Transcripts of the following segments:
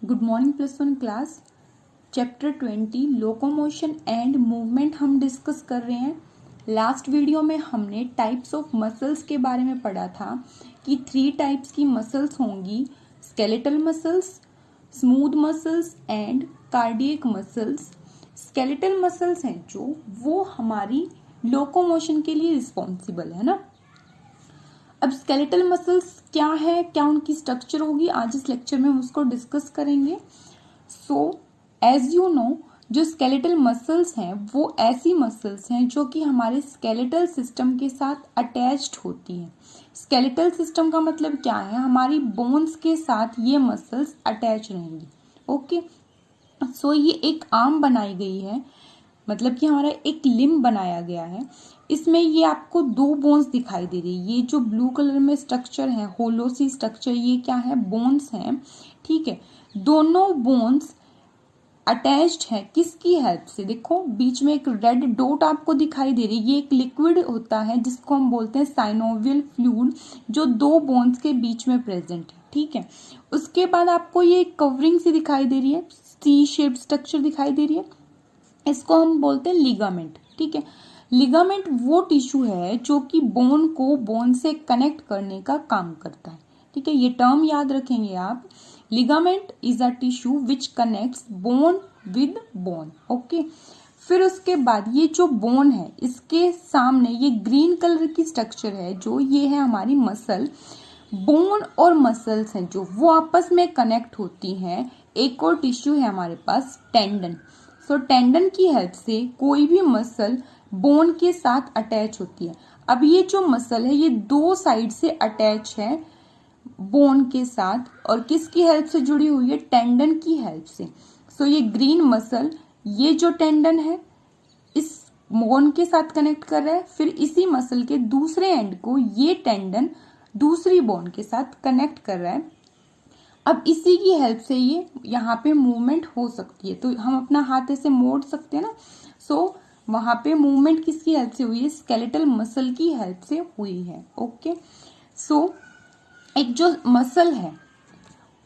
Good morning +1 class. Chapter 20 locomotion and movement हम discuss कर रहे हैं। लास्ट वीडियो में हमने टाइप्स ऑफ मसल्स के बारे में पढ़ा था कि 3 टाइप्स की मसल्स होंगी, skeletal muscles, smooth muscles and cardiac muscles. Skeletal muscles हैं जो वो हमारी लोकोमोशन के लिए रिस्पॉन्सिबल है ना। अब स्केलेटल मसल्स क्या है, क्या उनकी स्ट्रक्चर होगी, आज इस लेक्चर में हम उसको डिस्कस करेंगे। सो एज यू नो, जो स्केलेटल मसल्स हैं वो ऐसी मसल्स हैं जो कि हमारे स्केलेटल सिस्टम के साथ अटैच्ड होती हैं। स्केलेटल सिस्टम का मतलब क्या है, हमारी बोन्स के साथ ये मसल्स अटैच रहेंगी। ओके, सो ये एक आर्म बनाई गई है, मतलब कि हमारा एक लिम्ब बनाया गया है। इसमें ये आपको 2 बोन्स दिखाई दे रही है। ये जो ब्लू कलर में स्ट्रक्चर है, होलो सी स्ट्रक्चर, ये क्या है, बोन्स हैं। ठीक है, दोनों बोन्स अटैच्ड है किसकी हेल्प से, देखो बीच में एक रेड डॉट आपको दिखाई दे रही है। ये एक लिक्विड होता है जिसको हम बोलते हैं साइनोवियल फ्लूइड, जो 2 बोन्स के बीच में प्रेजेंट है। ठीक है, उसके बाद आपको ये कवरिंग सी दिखाई दे रही है, सी शेप स्ट्रक्चर दिखाई दे रही है, इसको हम बोलते हैं लिगामेंट। ठीक है, लिगामेंट वो टिश्यू है जो कि बोन को बोन से कनेक्ट करने का काम करता है। ठीक है, ये टर्म याद रखेंगे आप। Ligament is a tissue which connects bone with bone. Okay, फिर उसके बाद ये जो बोन है इसके सामने ये ग्रीन कलर की स्ट्रक्चर है, जो ये है हमारी मसल। बोन और मसल्स हैं जो वो आपस में कनेक्ट होती हैं। एक और टिश्यू है हमारे पास, टेंडन। सो टेंडन की हेल्प से कोई भी मसल बोन के साथ अटैच होती है। अब ये जो मसल है ये 2 साइड से अटैच है बोन के साथ, और किसकी हेल्प से जुड़ी हुई है, टेंडन की हेल्प से। सो ये ग्रीन मसल, ये जो टेंडन है इस बोन के साथ कनेक्ट कर रहा है, फिर इसी मसल के दूसरे एंड को ये टेंडन दूसरी बोन के साथ कनेक्ट कर रहा है। अब इसी की हेल्प से ये यहाँ पे मूवमेंट हो सकती है, तो हम अपना हाथ ऐसे मोड़ सकते हैं ना। सो वहां पे मूवमेंट किसकी हेल्प से हुई है, स्केलेटल मसल की हेल्प से हुई है। ओके, सो एक जो मसल है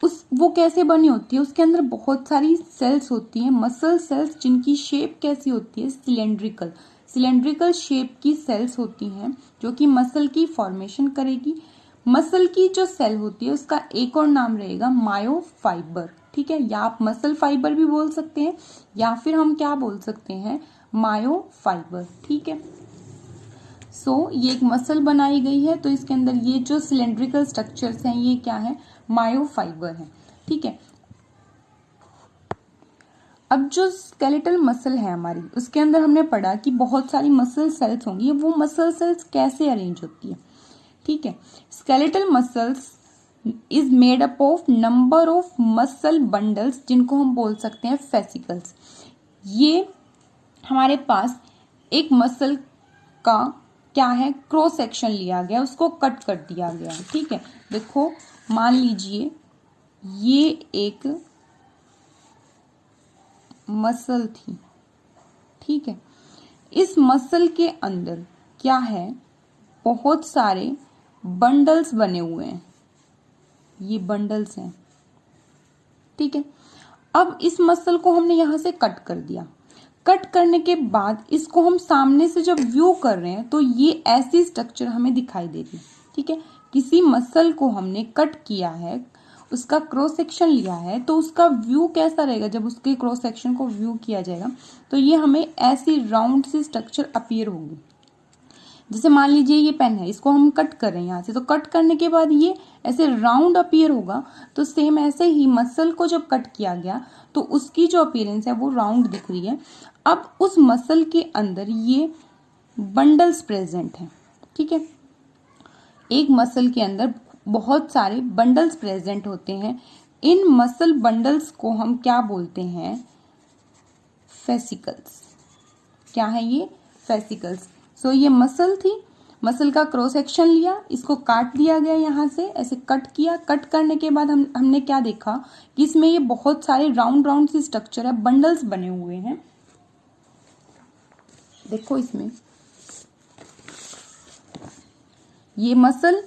वो कैसे बनी होती है, उसके अंदर बहुत सारी सेल्स होती हैं, मसल सेल्स, जिनकी शेप कैसी होती है, सिलेंड्रिकल शेप की सेल्स होती हैं जो कि मसल की फॉर्मेशन करेगी। मसल की जो सेल होती है उसका एक और नाम रहेगा मायोफाइबर। ठीक है, या आप मसल फाइबर भी बोल सकते हैं, या फिर हम क्या बोल सकते हैं, मायोफाइबर। ठीक है, सो ये एक मसल बनाई गई है, तो इसके अंदर ये जो सिलेंड्रिकल स्ट्रक्चर्स हैं ये क्या है, मायोफाइबर है। ठीक है, अब जो स्केलेटल मसल है हमारी, उसके अंदर हमने पढ़ा कि बहुत सारी मसल सेल्स होंगी। वो मसल सेल्स कैसे अरेंज होती है। ठीक है, skeletal muscles is made up of number of muscle bundles, जिनको हम बोल सकते हैं फेसिकल्स। ये हमारे पास एक मसल का क्या है, क्रॉस सेक्शन लिया गया, उसको कट कर दिया गया है। ठीक है, देखो मान लीजिए ये एक मसल थी। ठीक है, इस मसल के अंदर क्या है, बहुत सारे बंडल्स बने हुए हैं, ये बंडल्स हैं। ठीक है, अब इस मसल को हमने यहां से कट कर दिया। कट करने के बाद इसको हम सामने से जब व्यू कर रहे हैं तो ये ऐसी स्ट्रक्चर हमें दिखाई दे रही है। ठीक है, किसी मसल को हमने कट किया है, उसका क्रॉस सेक्शन लिया है, तो उसका व्यू कैसा रहेगा, जब उसके क्रॉस सेक्शन को व्यू किया जाएगा तो ये हमें ऐसी राउंड सी स्ट्रक्चर अपीयर होगी। जैसे मान लीजिए ये पेन है, इसको हम कट कर रहे हैं यहाँ से, तो कट करने के बाद ये ऐसे राउंड अपीयर होगा। तो सेम ऐसे ही मसल को जब कट किया गया तो उसकी जो अपीयरेंस है वो राउंड दिख रही है। अब उस मसल के अंदर ये बंडल्स प्रेजेंट हैं। ठीक है, एक मसल के अंदर बहुत सारे बंडल्स प्रेजेंट होते हैं। इन मसल बंडल्स को हम क्या बोलते हैं, फेसिकल्स। क्या है ये, फेसिकल्स। सो ये मसल थी, मसल का क्रॉस सेक्शन लिया, इसको काट दिया गया, यहाँ से ऐसे कट किया। कट करने के बाद हमने क्या देखा कि इसमें ये बहुत सारे राउंड राउंड सी स्ट्रक्चर है, बंडल्स बने हुए हैं। देखो इसमें ये मसल,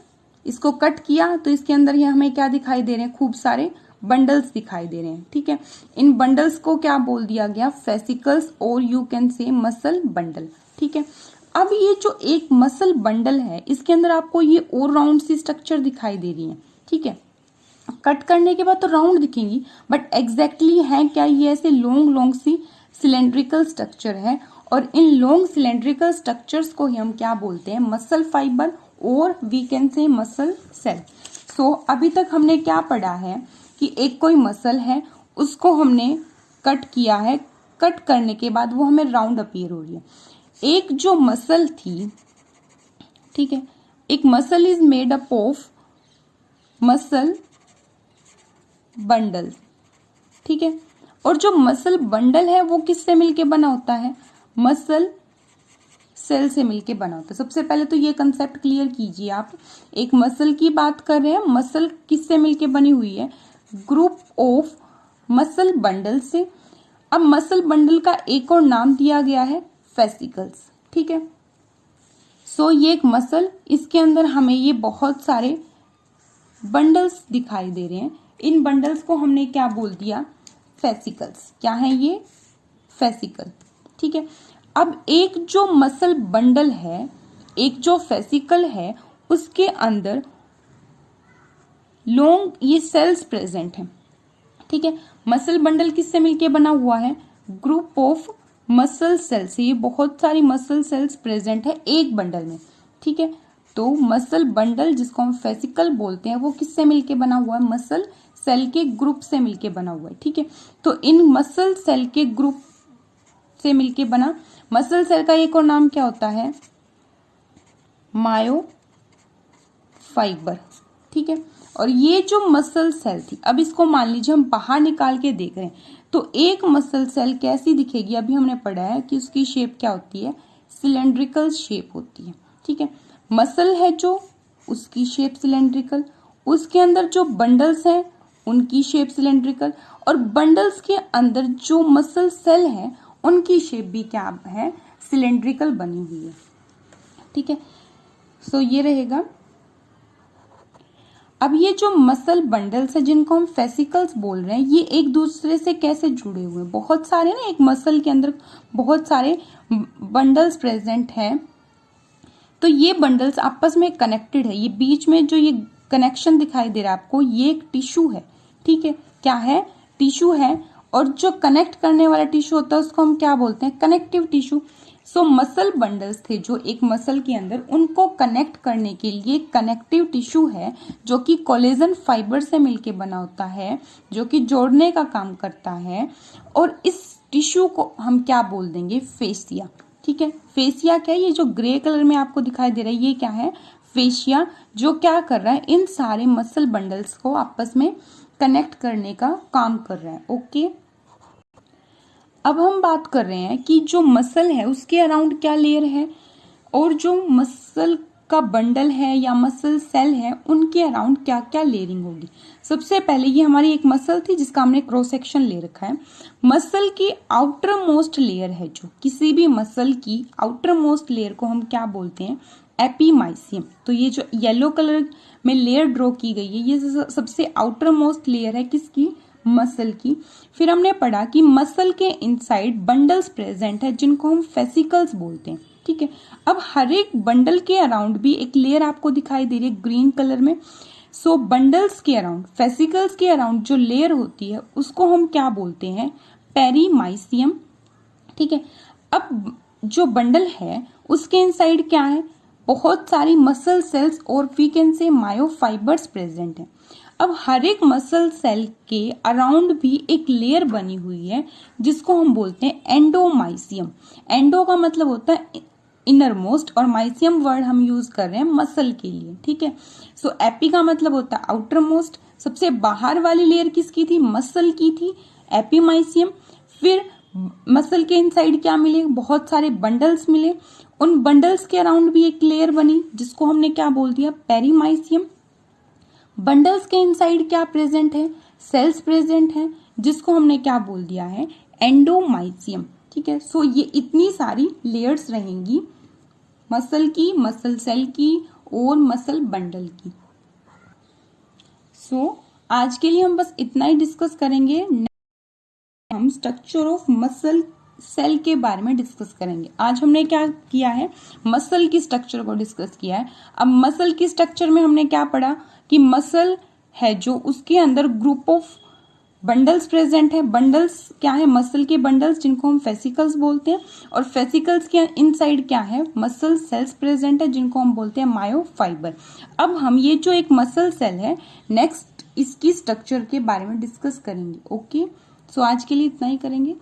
इसको कट किया तो इसके अंदर ये हमें क्या दिखाई दे रहे हैं, खूब सारे बंडल्स दिखाई दे रहे हैं। ठीक है, इन बंडल्स को क्या बोल दिया गया, फेसिकल्स, और you can say muscle bundle. ठीक है, अब ये जो एक मसल बंडल है इसके अंदर आपको ये और राउंड सी स्ट्रक्चर दिखाई दे रही है। ठीक है, कट करने के बाद तो राउंड दिखेंगी, बट एग्जैक्टली है क्या, ये ऐसे लॉन्ग लॉन्ग सी सिलेंड्रिकल स्ट्रक्चर है, और इन लॉन्ग सिलेंड्रिकल स्ट्रक्चर्स को ही हम क्या बोलते हैं, मसल फाइबर, और we can say muscle cell. So अभी तक हमने क्या पढ़ा है कि एक कोई मसल है, उसको हमने कट किया है, कट करने के बाद वो हमें राउंड अपीयर हो रही है। एक जो मसल थी, ठीक है, एक muscle is made up of muscle bundle. ठीक है, और जो मसल बंडल है वो किससे मिलके बना होता है, मसल सेल से मिलके बना होता है। सबसे पहले तो ये कंसेप्ट क्लियर कीजिए आप, एक मसल की बात कर रहे हैं, मसल किससे मिलके बनी हुई है, ग्रुप ऑफ मसल बंडल से। अब मसल बंडल का एक और नाम दिया गया है फेसिकल्स। ठीक है, सो ये एक मसल, इसके अंदर हमें ये बहुत सारे बंडल्स दिखाई दे रहे हैं। इन बंडल्स को हमने क्या बोल दिया, फेसिकल्स। क्या है ये, फेसिकल। ठीक है, अब एक जो मसल बंडल है, एक जो फेसिकल है, उसके अंदर लॉन्ग ये सेल्स प्रेजेंट हैं। ठीक है, मसल बंडल किससे मिलके बना हुआ है, ग्रुप ऑफ मसल सेल्स। ये बहुत सारी मसल सेल्स प्रेजेंट है एक बंडल में। ठीक है, तो मसल बंडल जिसको हम फेसिकल बोलते हैं वो किससे मिलके बना हुआ है, मसल सेल के ग्रुप से मिलके बना हुआ है। ठीक है, तो इन मसल सेल के ग्रुप से मिलके बना, मसल सेल का एक और नाम क्या होता है, मायो फाइबर। ठीक है, और ये जो मसल सेल थी, अब इसको मान लीजिए हम बाहर निकाल के देख रहे हैं, तो एक मसल सेल कैसी दिखेगी, अभी हमने पढ़ा है कि उसकी शेप क्या होती है, सिलेंड्रिकल शेप होती है। ठीक है, मसल है जो, उसकी शेप सिलेंड्रिकल, उसके अंदर जो बंडल्स हैं उनकी शेप सिलेंड्रिकल, और बंडल्स के अंदर जो मसल सेल है उनकी शेप भी क्या है, सिलेंड्रिकल बनी हुई है। ठीक है, सो ये रहेगा। अब ये जो मसल बंडल्स है जिनको हम फेसिकल्स बोल रहे हैं, ये एक दूसरे से कैसे जुड़े हुए हैं, बहुत सारे ना, एक मसल के अंदर बहुत सारे बंडल्स प्रेजेंट हैं, तो ये बंडल्स आपस में कनेक्टेड है। ये बीच में जो ये कनेक्शन दिखाई दे रहा है आपको, ये एक टिश्यू है। ठीक है, क्या है, टिश्यू है, और जो कनेक्ट करने वाला टिश्यू होता है उसको हम क्या बोलते हैं, कनेक्टिव टिश्यू। सो मसल बंडल्स थे जो एक मसल के अंदर, उनको कनेक्ट करने के लिए कनेक्टिव टिश्यू है जो कि कोलेजन फाइबर से मिलके बना होता है, जो कि जोड़ने का काम करता है, और इस टिश्यू को हम क्या बोल देंगे, फेसिया। ठीक है, फेसिया क्या है, ये जो ग्रे कलर में आपको दिखाई दे रहा है ये क्या है, फेसिया, जो क्या कर रहा है, इन सारे मसल बंडल्स को आपस में कनेक्ट करने का काम कर रहा है। ओके, अब हम बात कर रहे हैं कि जो मसल है उसके अराउंड क्या लेयर है, और जो मसल का बंडल है या मसल सेल है उनके अराउंड क्या क्या लेयरिंग होगी। सबसे पहले ये हमारी एक मसल थी जिसका हमने क्रॉस सेक्शन ले रखा है। मसल की आउटर मोस्ट लेयर है, जो किसी भी मसल की आउटर मोस्ट लेयर को हम क्या बोलते हैं, एपीमाइसियम। तो ये जो येलो कलर में लेयर ड्रॉ की गई है, ये सबसे आउटर मोस्ट लेयर है किसकी, मसल की। फिर हमने पढ़ा कि मसल के इनसाइड बंडल्स प्रेजेंट है जिनको हम फेसिकल्स बोलते हैं। ठीक है, अब हर एक बंडल के अराउंड भी एक लेयर आपको दिखाई दे रही है ग्रीन कलर में। सो बंडल्स के अराउंड, फेसिकल्स के अराउंड जो लेयर होती है उसको हम क्या बोलते हैं, पेरीमाइसियम। ठीक है, अब जो बंडल है उसके इनसाइड क्या है, बहुत सारी मसल सेल्स और we can say myofibres present है। अब हर एक मसल सेल के अराउंड भी एक लेयर बनी हुई है जिसको हम बोलते हैं एंडोमाइसियम। एंडो का मतलब होता है इनर मोस्ट, और माइसियम वर्ड हम यूज कर रहे हैं मसल के लिए। ठीक है, सो एपी का मतलब होता है आउटर मोस्ट। सबसे बाहर वाली लेयर किसकी थी, मसल की थी, एपीमाइसियम। फिर मसल के इनसाइड क्या मिले, बहुत सारे बंडल्स मिले, उन बंडल्स के अराउंड भी एक लेयर बनी जिसको हमने क्या बोल दिया, पेरीमाइसियम। बंडल्स के इनसाइड क्या प्रेजेंट है, सेल्स प्रेजेंट हैं जिसको हमने क्या बोल दिया है, एंडोमाइसियम। ठीक है, सो ये इतनी सारी लेयर्स रहेंगी मसल की, मसल सेल की और मसल बंडल की। सो आज के लिए हम बस इतना ही डिस्कस करेंगे। हम स्ट्रक्चर ऑफ मसल सेल के बारे में डिस्कस करेंगे। आज हमने क्या किया है, मसल की स्ट्रक्चर को डिस्कस किया है। अब मसल की स्ट्रक्चर में हमने क्या पढ़ा कि मसल है जो उसके अंदर ग्रुप ऑफ बंडल्स प्रेजेंट है। बंडल्स क्या है, मसल के बंडल्स जिनको हम फेसिकल्स बोलते हैं, और फेसिकल्स के इनसाइड क्या है, मसल सेल्स प्रेजेंट है जिनको हम बोलते हैं मायोफाइबर। अब हम ये जो एक मसल सेल है, नेक्स्ट इसकी स्ट्रक्चर के बारे में डिस्कस करेंगे। ओके, सो आज के लिए इतना ही करेंगे।